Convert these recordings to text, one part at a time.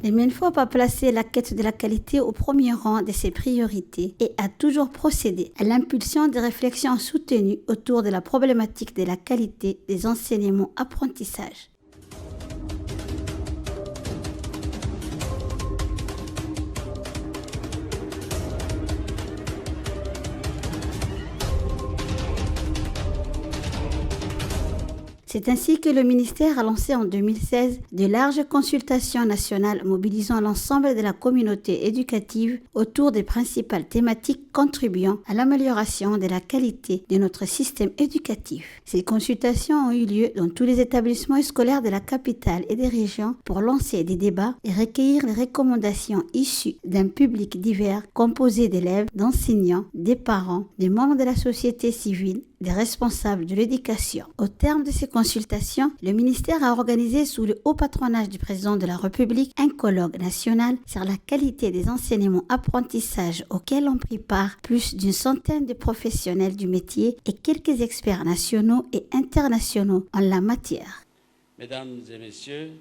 Le MINFOP a placé la quête de la qualité au premier rang de ses priorités et a toujours procédé à l'impulsion des réflexions soutenues autour de la problématique de la qualité des enseignements-apprentissages. C'est ainsi que le ministère a lancé en 2016 de larges consultations nationales mobilisant l'ensemble de la communauté éducative autour des principales thématiques contribuant à l'amélioration de la qualité de notre système éducatif. Ces consultations ont eu lieu dans tous les établissements scolaires de la capitale et des régions pour lancer des débats et recueillir les recommandations issues d'un public divers composé d'élèves, d'enseignants, des parents, des membres de la société civile, des responsables de l'éducation. Au terme de ces consultations, le ministère a organisé sous le haut patronage du président de la République un colloque national sur la qualité des enseignements-apprentissages auquel ont pris part plus d'une centaine de professionnels du métier et quelques experts nationaux et internationaux en la matière. Mesdames et messieurs,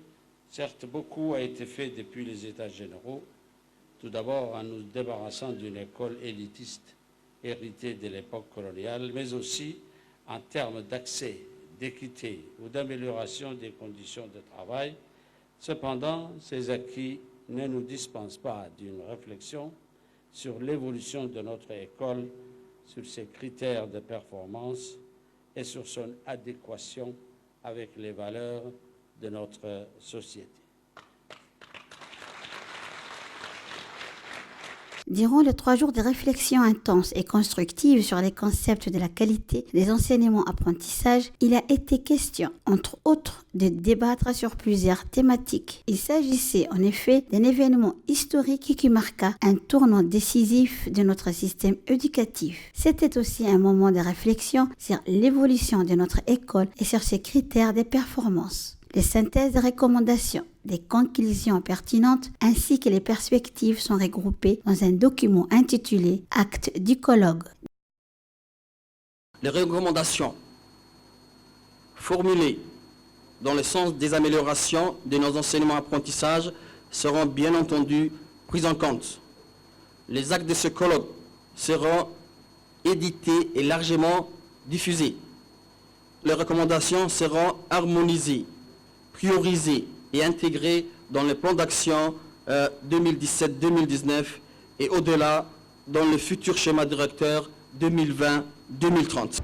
certes beaucoup a été fait depuis les États généraux, tout d'abord en nous débarrassant d'une école élitiste héritée de l'époque coloniale, mais aussi en termes d'accès, d'équité ou d'amélioration des conditions de travail. Cependant, ces acquis ne nous dispensent pas d'une réflexion sur l'évolution de notre école, sur ses critères de performance et sur son adéquation avec les valeurs de notre société. Durant les 3 jours de réflexion intense et constructive sur les concepts de la qualité des enseignements-apprentissages, il a été question, entre autres, de débattre sur plusieurs thématiques. Il s'agissait en effet d'un événement historique qui marqua un tournant décisif de notre système éducatif. C'était aussi un moment de réflexion sur l'évolution de notre école et sur ses critères de performance. Les synthèses de recommandations, des conclusions pertinentes ainsi que les perspectives sont regroupées dans un document intitulé « Acte du colloque ». Les recommandations formulées dans le sens des améliorations de nos enseignements-apprentissages seront bien entendu prises en compte. Les actes de ce colloque seront édités et largement diffusés. Les recommandations seront harmonisées, priorisées et intégrées dans le plan d'action 2017-2019 et au-delà dans le futur schéma directeur 2020-2030.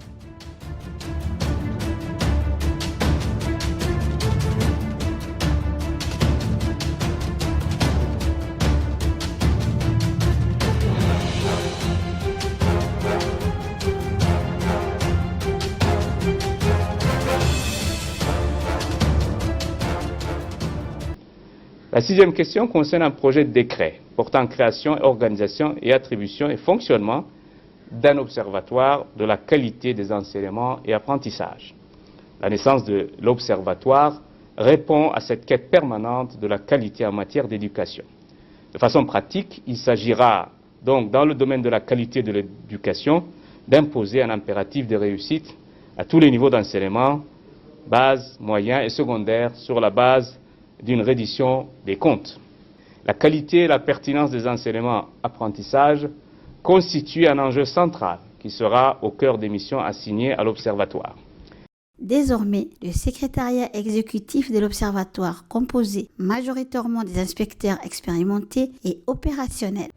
La 6e question concerne un projet de décret portant création, organisation et attribution et fonctionnement d'un observatoire de la qualité des enseignements et apprentissages. La naissance de l'observatoire répond à cette quête permanente de la qualité en matière d'éducation. De façon pratique, il s'agira donc dans le domaine de la qualité de l'éducation d'imposer un impératif de réussite à tous les niveaux d'enseignement, base, moyen et secondaire sur la base d'une reddition des comptes. La qualité et la pertinence des enseignements-apprentissages constituent un enjeu central qui sera au cœur des missions assignées à l'Observatoire. Désormais, le secrétariat exécutif de l'Observatoire, composé majoritairement des inspecteurs expérimentés, est opérationnel.